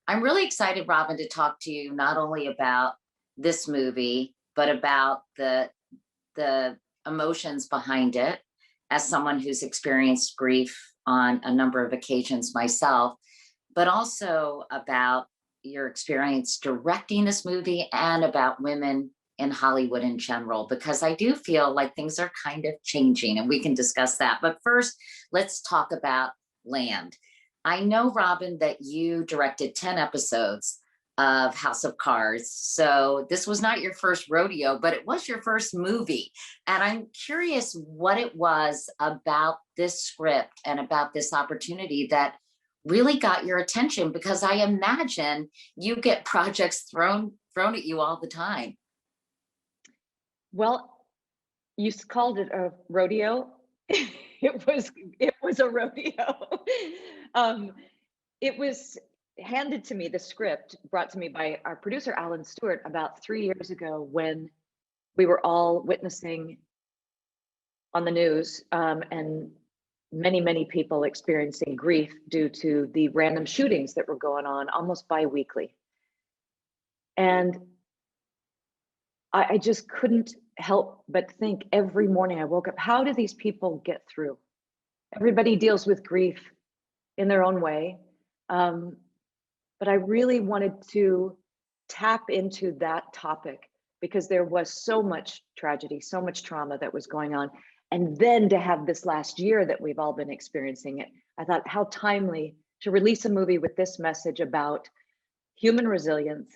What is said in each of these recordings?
I'm really excited, Robin, to talk to you not only about this movie, but about the emotions behind it as someone who's experienced grief on a number of occasions myself, but also about your experience directing this movie and about women in Hollywood in general, because I do feel like things are kind of changing and we can discuss that. But first, let's talk about Land. I know, Robin, that you directed 10 episodes of House of Cards. So this was not your first rodeo, but it was your first movie. And I'm curious what it was about this script and about this opportunity that really got your attention, because I imagine you get projects thrown at you all the time. Well, you called it a rodeo. It was a rodeo. It was handed to me, the script brought to me by our producer, Alan Stewart, about 3 years ago when we were all witnessing on the news and many people experiencing grief due to the random shootings that were going on almost bi-weekly. And I just couldn't help but think every morning I woke up, how do these people get through? Everybody deals with grief in their own way. But I really wanted to tap into that topic because there was so much tragedy, so much trauma that was going on. And then to have this last year that we've all been experiencing it, I thought how timely to release a movie with this message about human resilience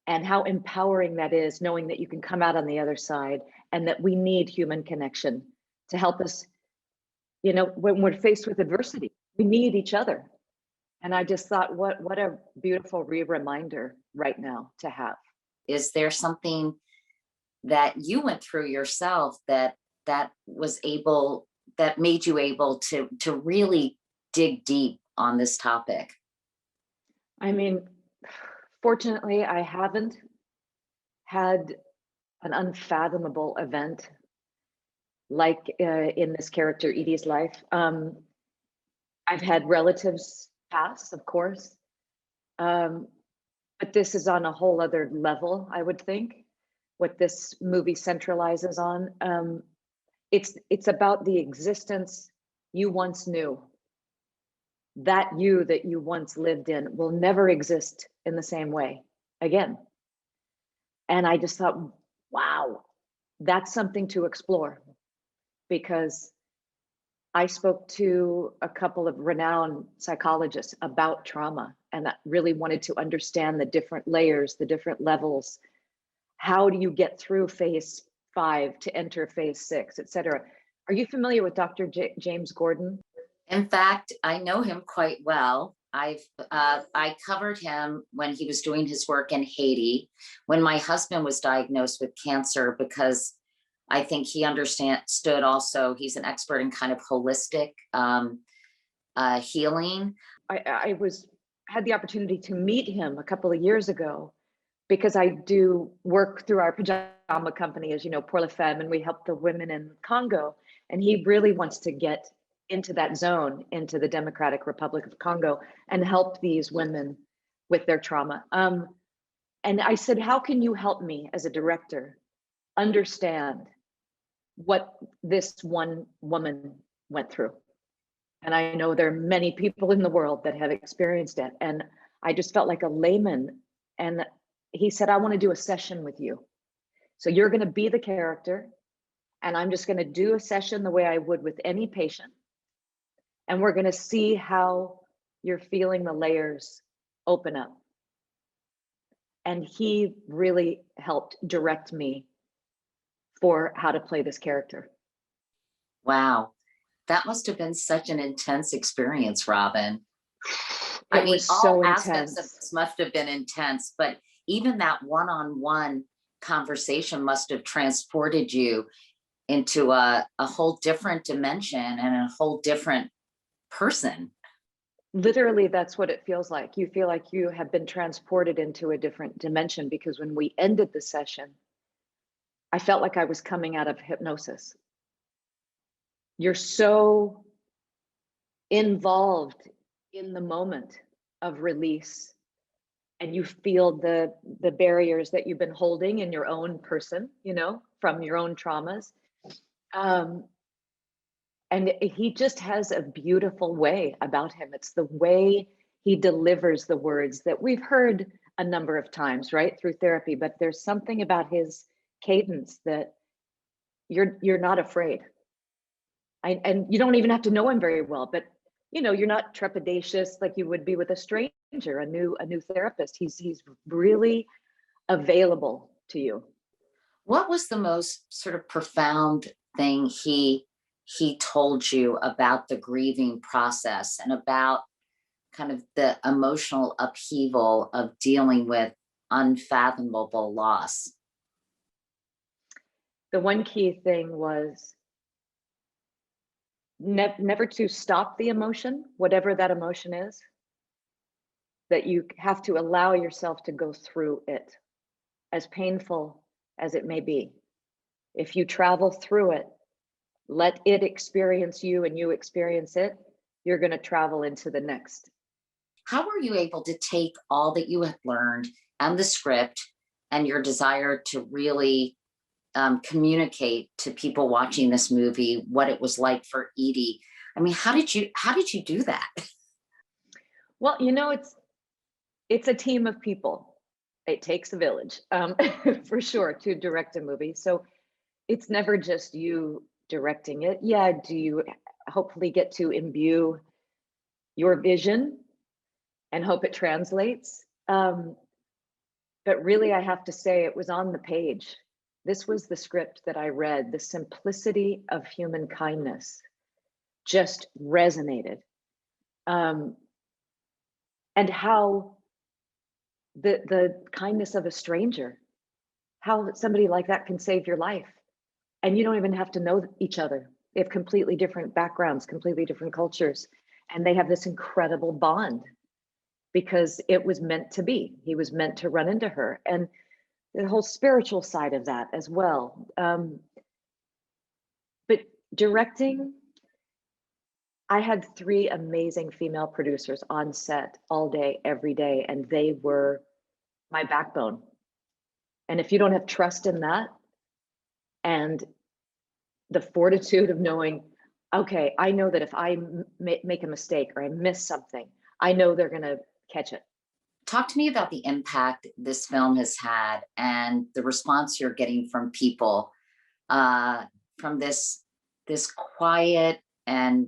and how empowering that is, knowing that you can come out on the other side and that we need human connection to help us, when we're faced with adversity, we need each other. And I just thought, what a beautiful reminder right now to have. Is there something that you went through yourself that made you able to really dig deep on this topic? I mean, fortunately, I haven't had an unfathomable event like in this character Edee's life. I've had relatives pass, of course, but this is on a whole other level, I would think, what this movie centralizes on. It's about the existence you once knew. That you that you once lived in will never exist in the same way again. And I just thought, wow, that's something to explore, because I spoke to a couple of renowned psychologists about trauma and I really wanted to understand the different layers, the different levels. How do you get through phase 5 to enter phase 6, et cetera? Are you familiar with Dr. James Gordon? In fact, I know him quite well. I covered him when he was doing his work in Haiti, when my husband was diagnosed with cancer, because I think he understood also, he's an expert in kind of holistic healing. I had the opportunity to meet him a couple of years ago because I do work through our pajama company, as you know, Pour la Femme, and we help the women in Congo. And he really wants to get into that zone, into the Democratic Republic of Congo, and help these women with their trauma. And I said, how can you help me as a director understand what this one woman went through? And I know there are many people in the world that have experienced it. And I just felt like a layman. And he said, I want to do a session with you. So you're going to be the character. And I'm just going to do a session the way I would with any patient. And we're going to see how you're feeling the layers open up. And he really helped direct me for how to play this character. Wow. That must have been such an intense experience, Robin. It was so intense. Aspects of this must have been intense, but even that one-on-one conversation must have transported you into a whole different dimension and a whole different person. Literally, that's what it feels like. You feel like you have been transported into a different dimension, because when we ended the session, I felt like I was coming out of hypnosis. You're so involved in the moment of release and you feel the barriers that you've been holding in your own person, you know, from your own traumas. Um, and he just has a beautiful way about him. It's the way he delivers the words that we've heard a number of times, right, through therapy. But there's something about his cadence that you're not afraid. And you don't even have to know him very well, but you know, you're not trepidatious like you would be with a stranger, a new therapist. He's really available to you. What was the most sort of profound thing he told you about the grieving process and about kind of the emotional upheaval of dealing with unfathomable loss? The one key thing was never to stop the emotion, whatever that emotion is, that you have to allow yourself to go through it, as painful as it may be. If you travel through it, let it experience you and you experience it, you're going to travel into the next. How were you able to take all that you had learned and the script and your desire to really communicate to people watching this movie what it was like for Edee? I mean, how did you do that? Well, you know, it's a team of people. It takes a village, for sure, to direct a movie. So it's never just you directing it. Yeah, do you hopefully get to imbue your vision and hope it translates? But really, I have to say, it was on the page. This was the script that I read. The simplicity of human kindness just resonated. And how the kindness of a stranger, how somebody like that can save your life. And you don't even have to know each other. They have completely different backgrounds, completely different cultures. And they have this incredible bond because it was meant to be. He was meant to run into her. And the whole spiritual side of that as well. But directing, I had 3 amazing female producers on set all day, every day, and they were my backbone. And if you don't have trust in that and the fortitude of knowing, okay, I know that if I make a mistake or I miss something, I know they're going to catch it. Talk to me about the impact this film has had and the response you're getting from people, from this quiet and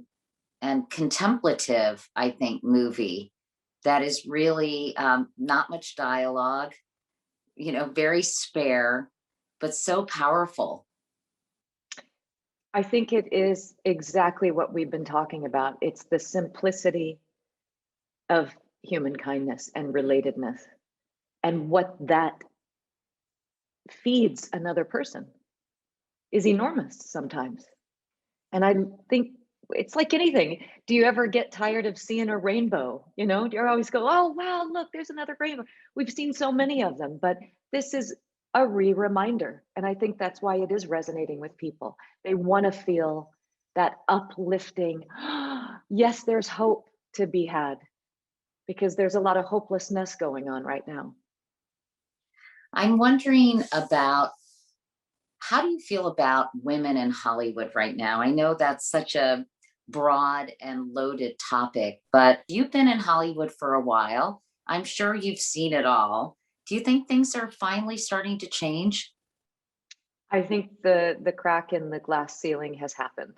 contemplative, I think, movie that is really not much dialogue, you know, very spare, but so powerful. I think it is exactly what we've been talking about. It's the simplicity of human kindness and relatedness and what that feeds another person is enormous sometimes. And I think it's like anything. Do you ever get tired of seeing a rainbow? You know, do you always go, oh, wow, look, there's another rainbow. We've seen so many of them, but this is a reminder. And I think that's why it is resonating with people. They want to feel that uplifting, yes, there's hope to be had, because there's a lot of hopelessness going on right now. I'm wondering about, how do you feel about women in Hollywood right now? I know that's such a broad and loaded topic, but you've been in Hollywood for a while. I'm sure you've seen it all. Do you think things are finally starting to change? I think the crack in the glass ceiling has happened,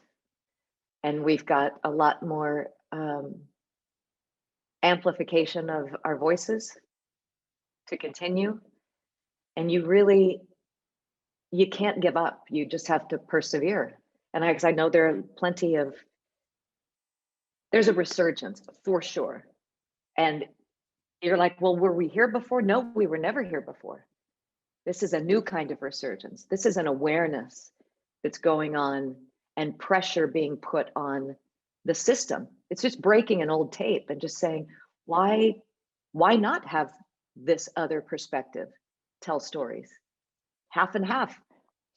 and we've got a lot more amplification of our voices to continue. And you can't give up. You just have to persevere. And I know there are there's a resurgence for sure. And you're like, well, were we here before? No, we were never here before. This is a new kind of resurgence. This is an awareness that's going on and pressure being put on the system. It's just breaking an old tape and just saying, why not have this other perspective tell stories? Half and half,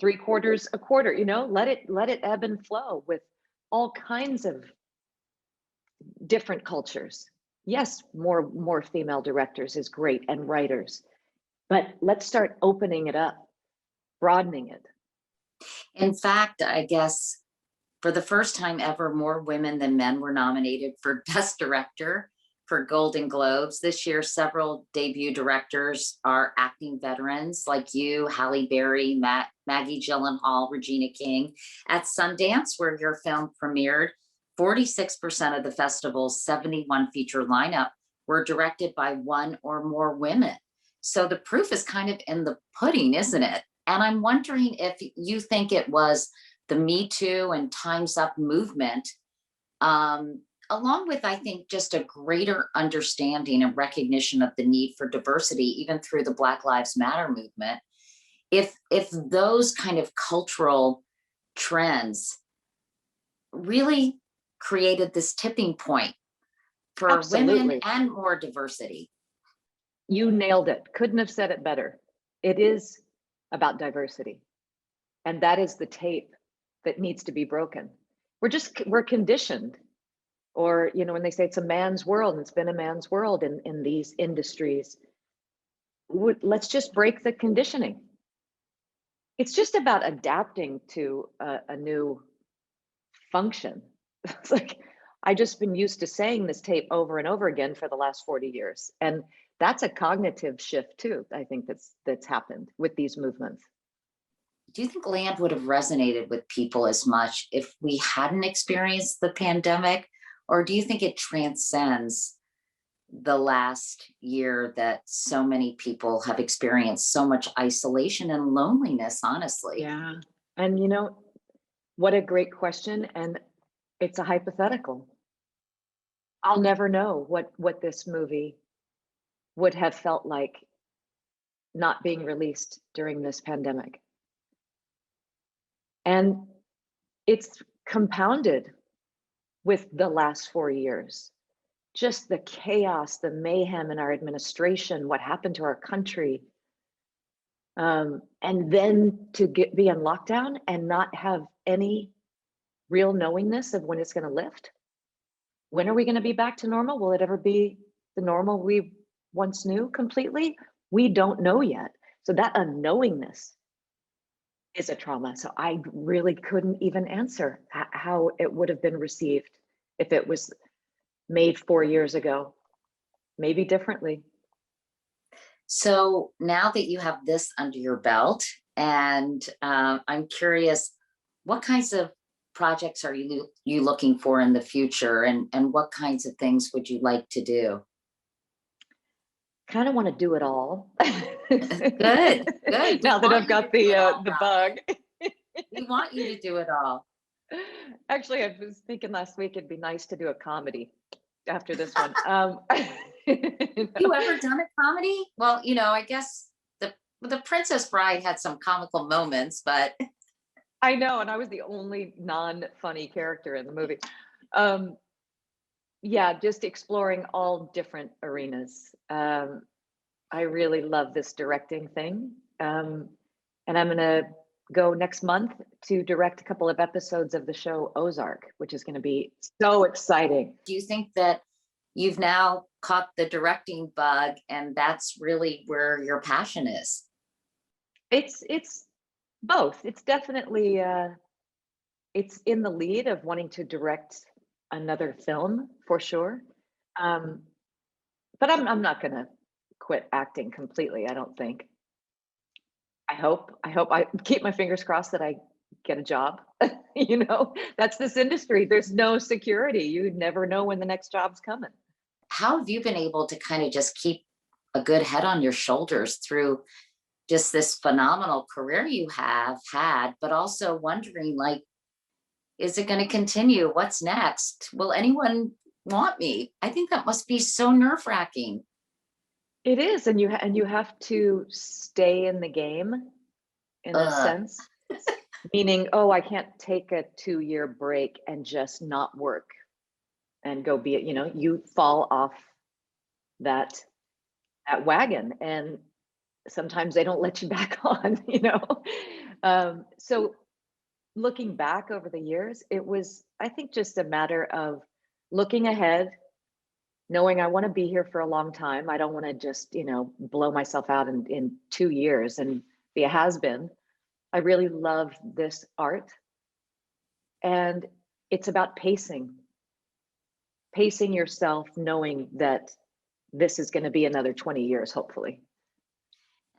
3/4 a quarter, you know, let it ebb and flow with all kinds of different cultures, yes, more female directors is great, and writers, but let's start opening it up, broadening it. In fact, I guess for the first time ever, more women than men were nominated for Best Director for Golden Globes. This year, several debut directors are acting veterans like you, Halle Berry, Maggie Gyllenhaal, Regina King. At Sundance, where your film premiered, 46% of the festival's 71 feature lineup were directed by one or more women. So the proof is kind of in the pudding, isn't it? And I'm wondering if you think it was the Me Too and Time's Up movement, along with, I think, just a greater understanding and recognition of the need for diversity, even through the Black Lives Matter movement. If those kind of cultural trends really created this tipping point for Absolutely. women and more diversity. You nailed it. Couldn't have said it better. It is about diversity. And that is the tape that needs to be broken. We're conditioned. Or, you know, when they say it's a man's world, and it's been a man's world in these industries, let's just break the conditioning. It's just about adapting to a new function. It's like, I just been used to saying this tape over and over again for the last 40 years. And that's a cognitive shift too, I think that's happened with these movements. Do you think Land would have resonated with people as much if we hadn't experienced the pandemic? Or do you think it transcends the last year that so many people have experienced so much isolation and loneliness, honestly? Yeah. And you know, what a great question. And it's a hypothetical. I'll never know what this movie would have felt like not being released during this pandemic. And it's compounded with the last 4 years. Just the chaos, the mayhem in our administration, what happened to our country. And then to be in lockdown and not have any real knowingness of when it's going to lift. When are we going to be back to normal? Will it ever be the normal we once knew completely? We don't know yet. So that unknowingness is a trauma. So I really couldn't even answer how it would have been received if it was made 4 years ago, maybe differently. So now that you have this under your belt, and I'm curious, what kinds of projects are you looking for in the future, and what kinds of things would you like to do? Kind of want to do it all. Good. Now that I've got the bug. We want you to do it all. Actually, I was thinking last week it'd be nice to do a comedy after this one. You ever done a comedy? Well, you know, I guess the Princess Bride had some comical moments, but I know, and I was the only non-funny character in the movie. Yeah, just exploring all different arenas. I really love this directing thing. And I'm gonna go next month to direct a couple of episodes of the show Ozark, which is gonna be so exciting. do you think that you've now caught the directing bug and that's really where your passion is? It's both. It's definitely it's in the lead of wanting to direct another film for sure. But I'm not gonna quit acting completely, I don't think. I hope I keep my fingers crossed that I get a job. You know, that's this industry. There's no security. You never know when the next job's coming. How have you been able to kind of just keep a good head on your shoulders through just this phenomenal career you have had, but also wondering, like, is it going to continue? What's next? Will anyone want me? I think that must be so nerve-wracking. It is, and you have to stay in the game in a sense, meaning, oh, I can't take a 2-year break and just not work and go be it. You know, you fall off that wagon, and sometimes they don't let you back on. You know, so looking back over the years, it was, I think, just a matter of looking ahead, knowing I want to be here for a long time. I don't want to just, blow myself out in 2 years and be a has-been. I really love this art. And it's about pacing yourself, knowing that this is going to be another 20 years, hopefully.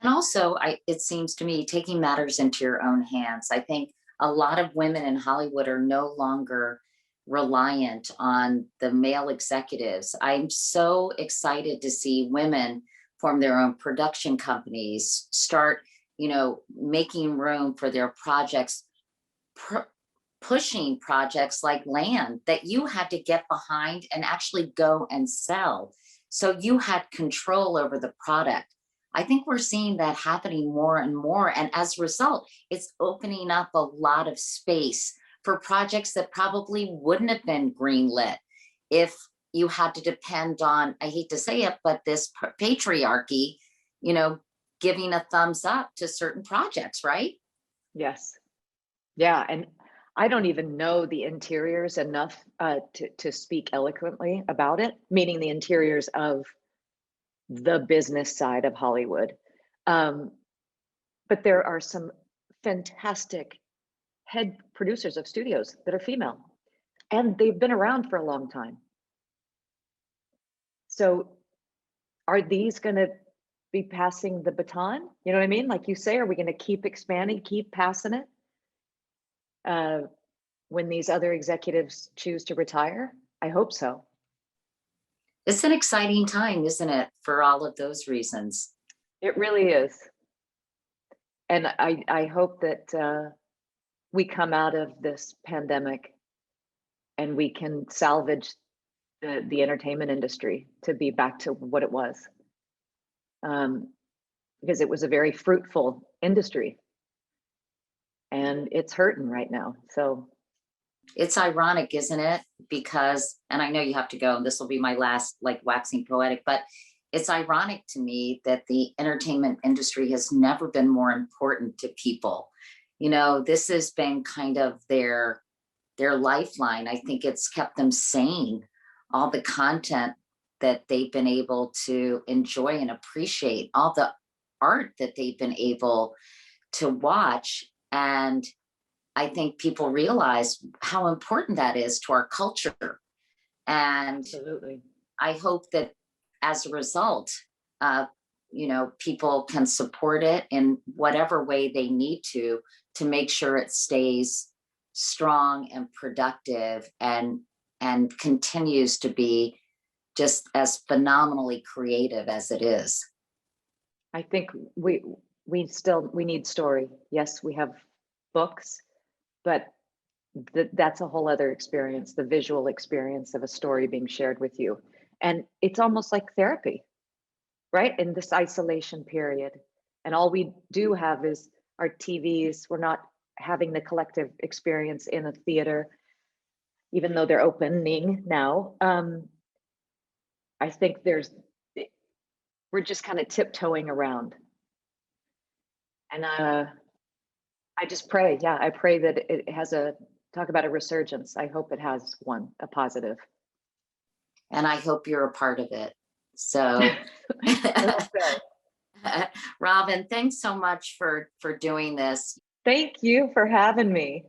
And also, it seems to me, taking matters into your own hands. I think a lot of women in Hollywood are no longer reliant on the male executives. I'm so excited to see women form their own production companies, start, making room for their projects, pushing projects like Land that you had to get behind and actually go and sell. So you had control over the product. I think we're seeing that happening more and more. And as a result, it's opening up a lot of space for projects that probably wouldn't have been greenlit if you had to depend on, I hate to say it, but this patriarchy, giving a thumbs up to certain projects, right? Yes. Yeah. And I don't even know the interiors enough to speak eloquently about it, meaning the interiors of the business side of Hollywood. But there are some fantastic head producers of studios that are female, and they've been around for a long time. So are these going to be passing the baton? You know what I mean? Like you say, are we going to keep expanding, keep passing it when these other executives choose to retire? I hope so. It's an exciting time, isn't it, for all of those reasons? It really is. And I hope that we come out of this pandemic and we can salvage the entertainment industry to be back to what it was. Because it was a very fruitful industry and it's hurting right now. So it's ironic, isn't it? Because, and I know you have to go, and this will be my last, like, waxing poetic, but it's ironic to me that the entertainment industry has never been more important to people. This has been kind of their lifeline. I think it's kept them sane. All the content that they've been able to enjoy and appreciate, all the art that they've been able to watch. And I think people realize how important that is to our culture. And absolutely. I hope that as a result, people can support it in whatever way they need to make sure it stays strong and productive and continues to be just as phenomenally creative as it is. I think we need story. Yes, we have books, but that's a whole other experience, the visual experience of a story being shared with you. And it's almost like therapy, right? In this isolation period. And all we do have is our TVs. We're not having the collective experience in a theater, even though they're opening now. I think we're just kind of tiptoeing around. And I just pray, I pray that it has talk about a resurgence. I hope it has one, a positive. And I hope you're a part of it. So, Robin, thanks so much for doing this. Thank you for having me.